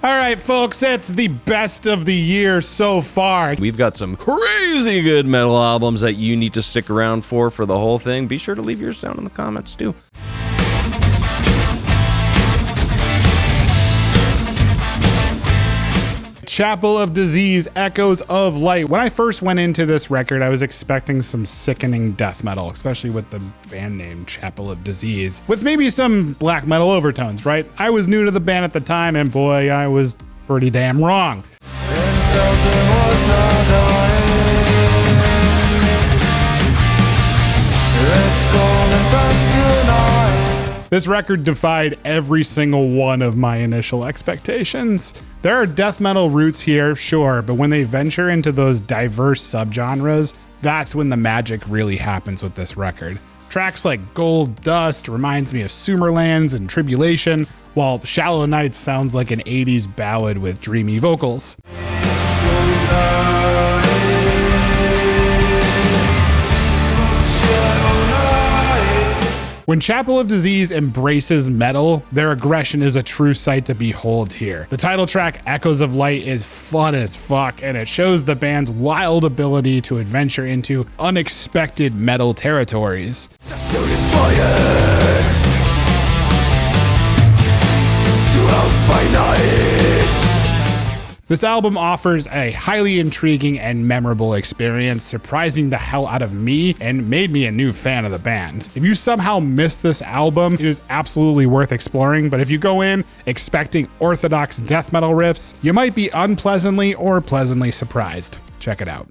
All right, folks, it's the best of the year so far. We've got some crazy good metal albums that you need to stick around for the whole thing. Be sure to leave yours down in the comments, too. Chapel of Disease, Echoes of Light. When I first went into this record, I was expecting some sickening death metal, especially with the band name Chapel of Disease, with maybe some black metal overtones, right? I was new to the band at the time, and boy, I was pretty damn wrong. This record defied every single one of my initial expectations. There are death metal roots here, sure, but when they venture into those diverse subgenres, that's when the magic really happens with this record. Tracks like Gold Dust reminds me of Sumerlands and Tribulation, while Shallow Nights sounds like an 80s ballad with dreamy vocals. When Chapel of Disease embraces metal, their aggression is a true sight to behold here. The title track, Echoes of Light, is fun as fuck, and it shows the band's wild ability to adventure into unexpected metal territories. This album offers a highly intriguing and memorable experience, surprising the hell out of me and made me a new fan of the band. If you somehow missed this album, it is absolutely worth exploring, but if you go in expecting orthodox death metal riffs, you might be unpleasantly or pleasantly surprised. Check it out.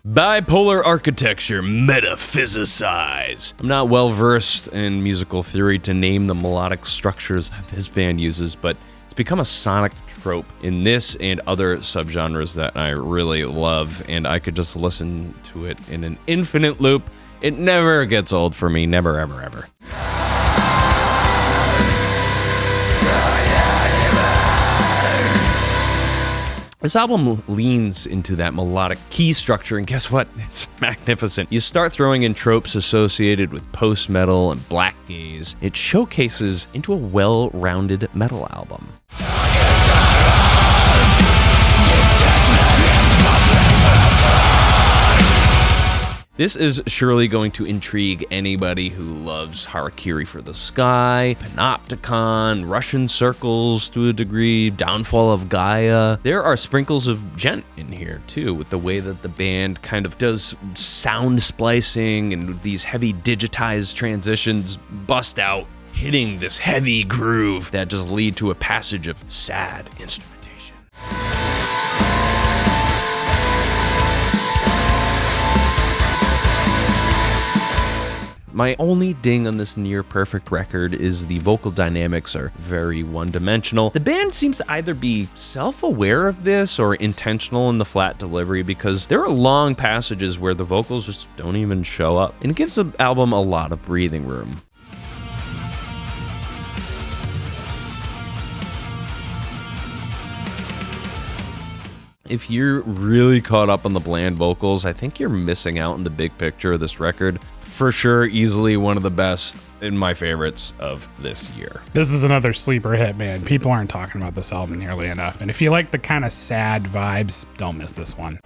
Bipolar architecture metaphysicize. I'm not well versed in musical theory to name the melodic structures that this band uses, but it's become a sonic trope in this and other subgenres that I really love, and I could just listen to it in an infinite loop. It never gets old for me, never, ever, ever. This album leans into that melodic key structure, and guess what? It's magnificent. You start throwing in tropes associated with post-metal and black gaze. It showcases into a well-rounded metal album. This is surely going to intrigue anybody who loves Harakiri for the Sky, Panopticon, Russian Circles to a degree, Downfall of Gaia. There are sprinkles of gent in here too, with the way that the band kind of does sound splicing and these heavy digitized transitions bust out, hitting this heavy groove that just lead to a passage of sad instrumentation. My only ding on this near-perfect record is the vocal dynamics are very one-dimensional. The band seems to either be self-aware of this or intentional in the flat delivery, because there are long passages where the vocals just don't even show up, and it gives the album a lot of breathing room. If you're really caught up on the bland vocals, I think you're missing out on the big picture of this record. For sure, easily one of the best in my favorites of this year. This is another sleeper hit, man. People aren't talking about this album nearly enough. And if you like the kind of sad vibes, don't miss this one.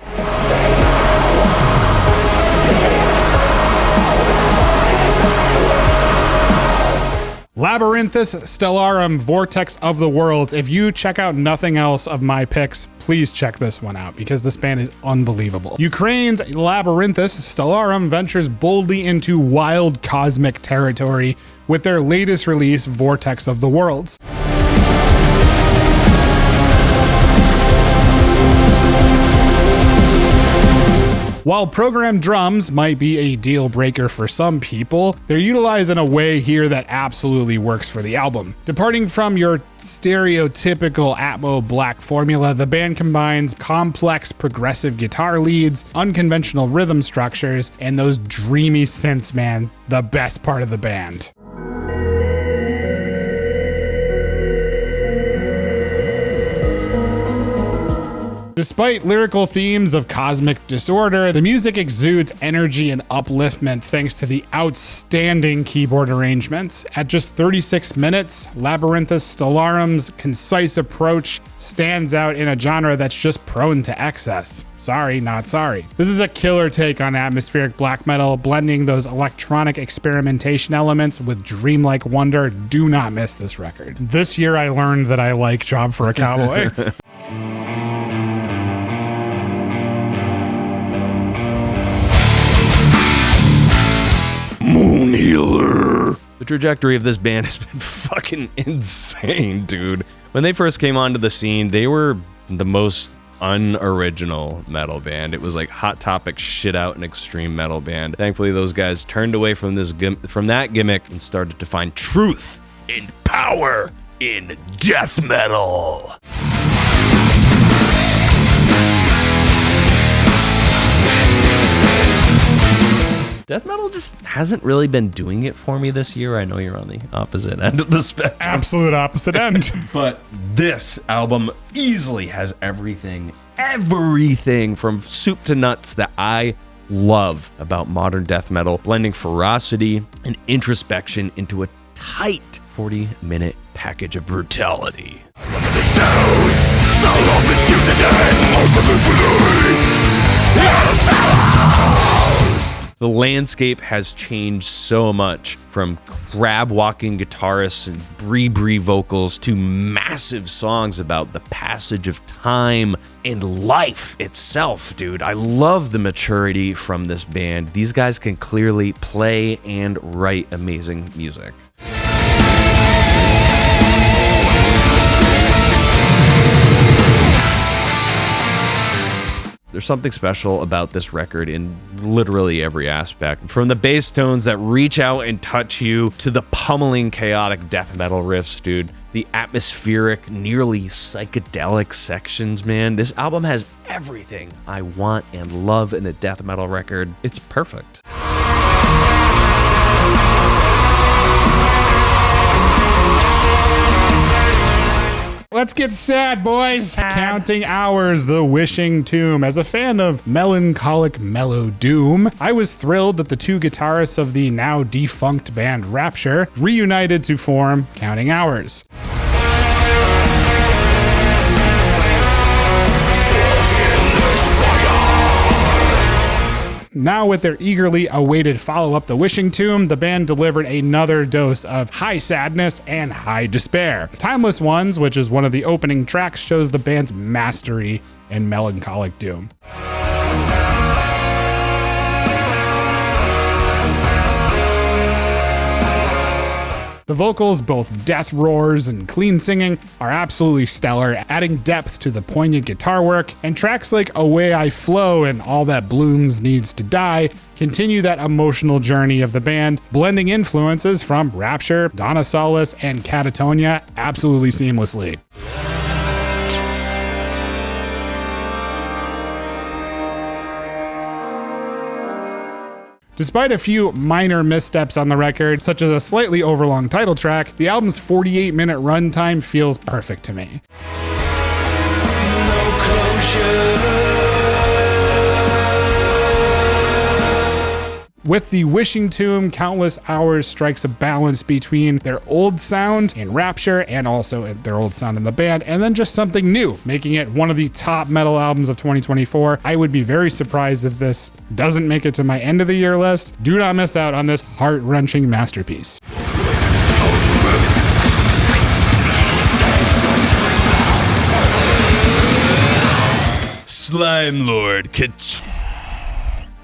Labyrinthus, Stellarum, Vortex of the Worlds. If you check out nothing else of my picks, please check this one out because this band is unbelievable. Ukraine's Labyrinthus, Stellarum ventures boldly into wild cosmic territory with their latest release, Vortex of the Worlds. While programmed drums might be a deal breaker for some people, they're utilized in a way here that absolutely works for the album. Departing from your stereotypical Atmo black formula, the band combines complex progressive guitar leads, unconventional rhythm structures, and those dreamy synths, man, the best part of the band. Despite lyrical themes of cosmic disorder, the music exudes energy and upliftment thanks to the outstanding keyboard arrangements. At just 36 minutes, Labyrinthus Stellarum's concise approach stands out in a genre that's just prone to excess. Sorry, not sorry. This is a killer take on atmospheric black metal, blending those electronic experimentation elements with dreamlike wonder. Do not miss this record. This year I learned that I like Job for a Cowboy. Moon Healer. The trajectory of this band has been fucking insane, dude. When they first came onto the scene, they were the most unoriginal metal band. It was like Hot Topic shit out an extreme metal band. Thankfully, those guys turned away from that gimmick and started to find truth and power in death metal. Death metal just hasn't really been doing it for me this year. I know you're on the opposite end of the spectrum. Absolute opposite end. But this album easily has everything from soup to nuts that I love about modern death metal, blending ferocity and introspection into a tight 40-minute package of brutality. The landscape has changed so much, from crab-walking guitarists and brie vocals to massive songs about the passage of time and life itself, dude. I love the maturity from this band. These guys can clearly play and write amazing music. There's something special about this record in literally every aspect. From the bass tones that reach out and touch you to the pummeling, chaotic death metal riffs, dude. The atmospheric, nearly psychedelic sections, man. This album has everything I want and love in a death metal record. It's perfect. Let's get sad, boys. Counting Hours, The Wishing Tomb. As a fan of melancholic mellow doom, I was thrilled that the two guitarists of the now defunct band Rapture reunited to form Counting Hours. Now with their eagerly awaited follow-up, The Wishing Tomb, the band delivered another dose of high sadness and high despair. Timeless Ones, which is one of the opening tracks, shows the band's mastery in melancholic doom. The vocals, both death roars and clean singing, are absolutely stellar, adding depth to the poignant guitar work, and tracks like Away I Flow and All That Blooms Needs to Die continue that emotional journey of the band, blending influences from Rapture, Donna Solace, and Catatonia absolutely seamlessly. Despite a few minor missteps on the record, such as a slightly overlong title track, the album's 48-minute runtime feels perfect to me. No closure. With The Wishing Tomb, Countless Hours strikes a balance between their old sound in Rapture and also their old sound in the band, and then just something new, making it one of the top metal albums of 2024. I would be very surprised if this doesn't make it to my end of the year list. Do not miss out on this heart-wrenching masterpiece. Slime Lord,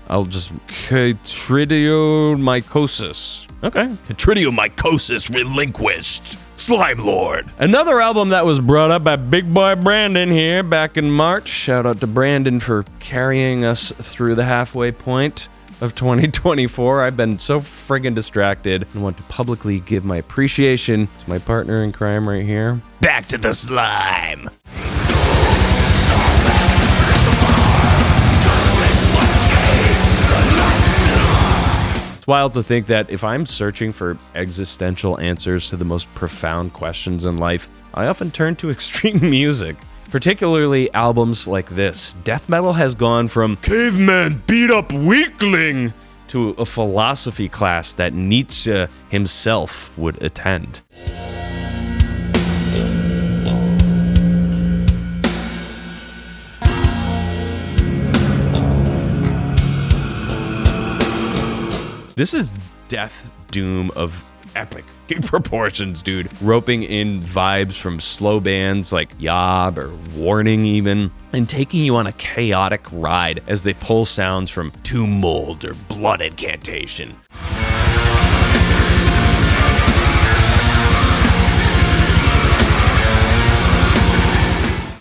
I'll just Chytridiomycosis. Okay. Chytridiomycosis relinquished. Slime Lord. Another album that was brought up by Big Boy Brandon here back in March. Shout out to Brandon for carrying us through the halfway point of 2024. I've been so friggin' distracted and want to publicly give my appreciation to my partner in crime right here. Back to the slime. Wild to think that if I'm searching for existential answers to the most profound questions in life, I often turn to extreme music. particularly albums like this. Death metal has gone from caveman beat up weakling to a philosophy class that Nietzsche himself would attend. This is death doom of epic proportions, dude. Roping in vibes from slow bands like Yob or Warning even, and taking you on a chaotic ride as they pull sounds from Tomb Mold or Blood Incantation.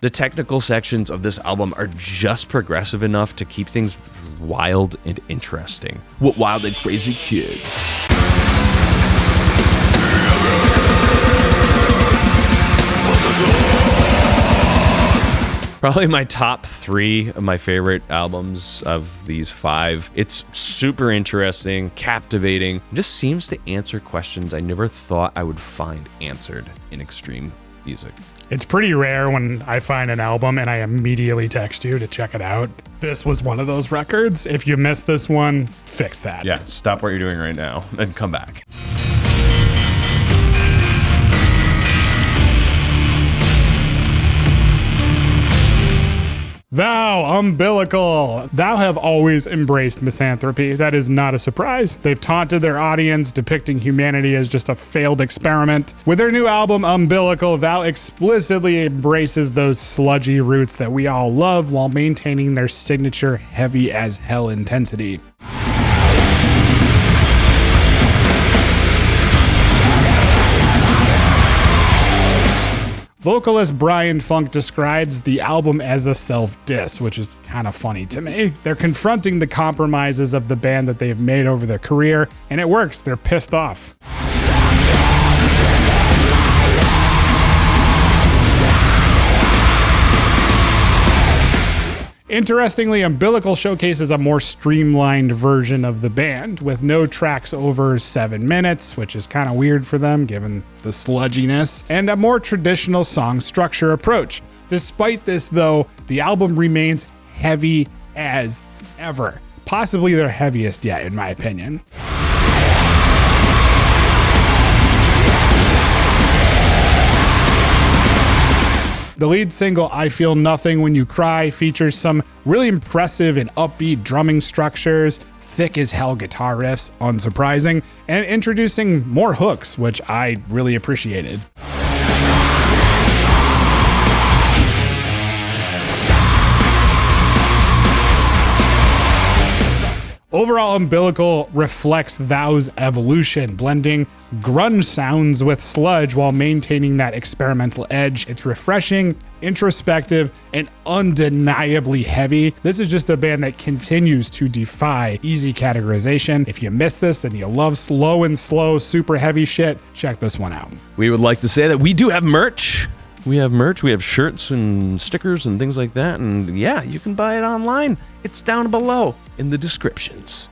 The technical sections of this album are just progressive enough to keep things wild and interesting. What wild and crazy kids. Probably my top 3 of my favorite albums of these 5. It's super interesting, captivating, just seems to answer questions I never thought I would find answered in extreme music. It's pretty rare when I find an album and I immediately text you to check it out. This was one of those records. If you missed this one, fix that. Yeah, stop what you're doing right now and come back. Thou, Umbilical, thou have always embraced misanthropy. That is not a surprise. They've taunted their audience, depicting humanity as just a failed experiment. With their new album, Umbilical, thou explicitly embraces those sludgy roots that we all love while maintaining their signature heavy as hell intensity. Vocalist Brian Funk describes the album as a self-diss, which is kind of funny to me. They're confronting the compromises of the band that they've made over their career, and it works. They're pissed off. Interestingly, Umbilical showcases a more streamlined version of the band, with no tracks over 7 minutes, which is kind of weird for them given the sludginess, and a more traditional song structure approach. Despite this, though, the album remains heavy as ever. Possibly their heaviest yet, in my opinion. The lead single, I Feel Nothing When You Cry, features some really impressive and upbeat drumming structures, thick as hell guitar riffs, unsurprising, and introducing more hooks, which I really appreciated. Overall, Umbilical reflects Thou's evolution, blending grunge sounds with sludge while maintaining that experimental edge. It's refreshing, introspective, and undeniably heavy. This is just a band that continues to defy easy categorization. If you missed this and you love slow, super heavy shit, check this one out. We would like to say that we do have merch. We have merch, we have shirts and stickers and things like that, and yeah, you can buy it online. It's down below in the descriptions.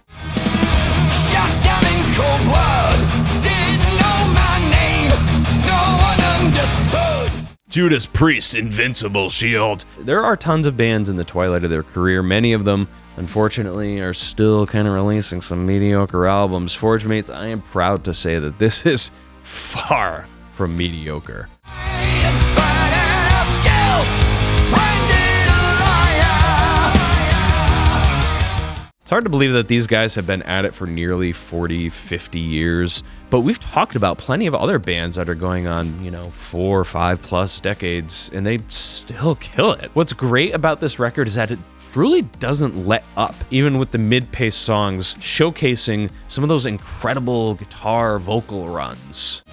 Shot down in cold blood, didn't know my name, no one understood. Judas Priest, Invincible Shield. There are tons of bands in the twilight of their career. Many of them, unfortunately, are still kind of releasing some mediocre albums. Forgemates, I am proud to say that this is far from mediocre. It's hard to believe that these guys have been at it for nearly 40, 50 years, but we've talked about plenty of other bands that are going on, 4 or 5 plus decades, and they still kill it. What's great about this record is that it truly doesn't let up, even with the mid-paced songs showcasing some of those incredible guitar vocal runs.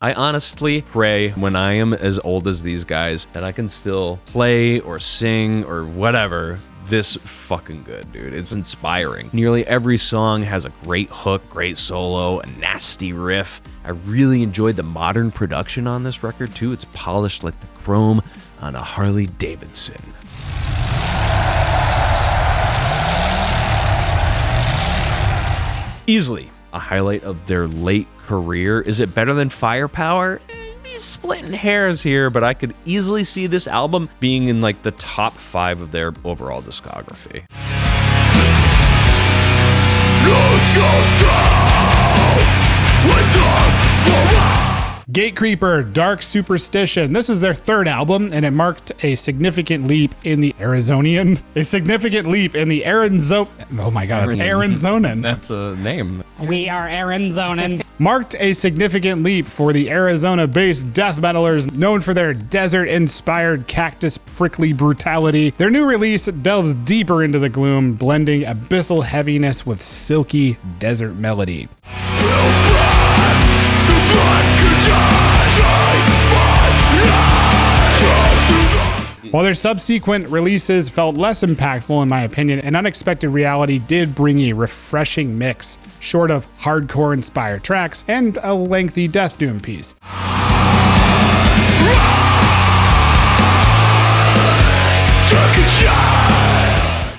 I honestly pray when I am as old as these guys that I can still play or sing or whatever this fucking good, dude. It's inspiring. Nearly every song has a great hook, great solo, a nasty riff. I really enjoyed the modern production on this record too. It's polished like the chrome on a Harley Davidson. Easily a highlight of their late career. Is it better than Firepower? Splitting hairs here, but I could easily see this album being in like the top 5 of their overall discography. Gatecreeper, Dark Superstition. This is their 3rd album, and it marked a significant leap in the Arizonian. Oh my God, it's Arizonan. That's a name. We are Arizonan. Marked a significant leap for the Arizona-based death metalers known for their desert-inspired cactus prickly brutality. Their new release delves deeper into the gloom, blending abyssal heaviness with silky desert melody. While their subsequent releases felt less impactful in my opinion, An Unexpected Reality did bring a refreshing mix, short of hardcore-inspired tracks and a lengthy Death Doom piece.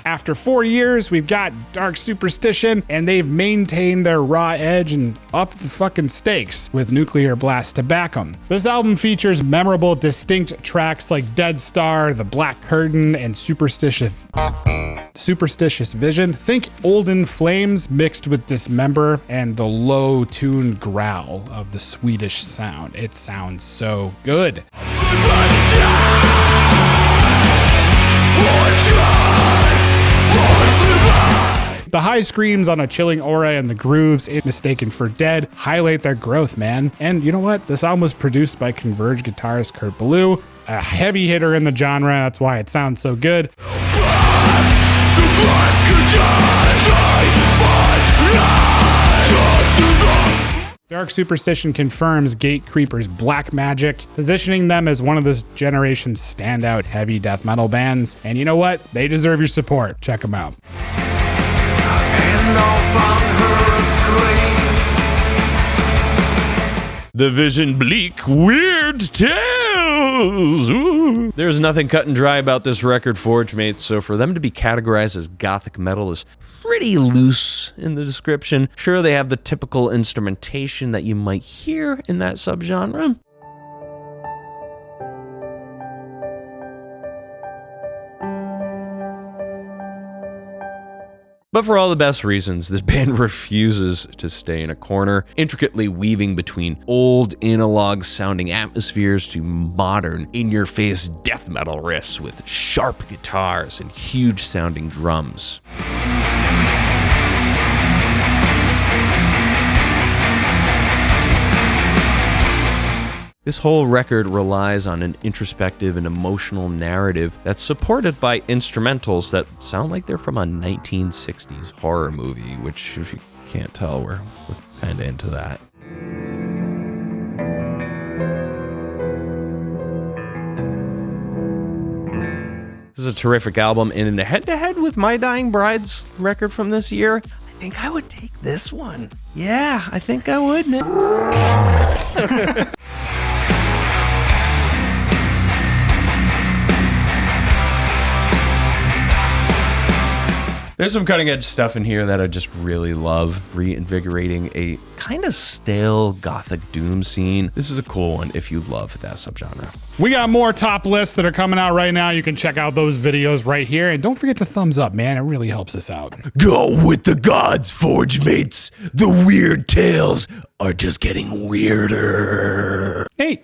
After 4 years, we've got Dark Superstition, and they've maintained their raw edge and upped the fucking stakes with Nuclear Blast to back them. This album features memorable, distinct tracks like Dead Star, The Black Curtain, and Superstitious Vision. Think Olden Flames mixed with Dismember and the low-tuned growl of the Swedish sound. It sounds so good. The high screams on A Chilling Aura and the grooves in Mistaken for Dead highlight their growth, man. And you know what? This album was produced by Converge guitarist Kurt Ballou, a heavy hitter in the genre. That's why it sounds so good. Dark Superstition confirms Gatecreeper's black magic, positioning them as one of this generation's standout heavy death metal bands. And you know what? They deserve your support. Check them out. The Vision Bleak Weird Tales. Ooh. There's nothing cut and dry about this record, Forgemates, so for them to be categorized as gothic metal is pretty loose in the description. Sure, they have the typical instrumentation that you might hear in that subgenre. But for all the best reasons, this band refuses to stay in a corner, intricately weaving between old analog-sounding atmospheres to modern, in-your-face death metal riffs with sharp guitars and huge-sounding drums. This whole record relies on an introspective and emotional narrative that's supported by instrumentals that sound like they're from a 1960s horror movie, which, if you can't tell, we're kind of into that. This is a terrific album, and in the head-to-head with My Dying Bride's record from this year, I think I would take this one. Yeah, I think I would, man. There's some cutting edge stuff in here that I just really love, reinvigorating a kind of stale gothic doom scene. This is a cool one if you love that subgenre. We got more top lists that are coming out right now. You can check out those videos right here. And don't forget to thumbs up, man. It really helps us out. Go with the gods, Forgemates. The weird tales are just getting weirder. Hey,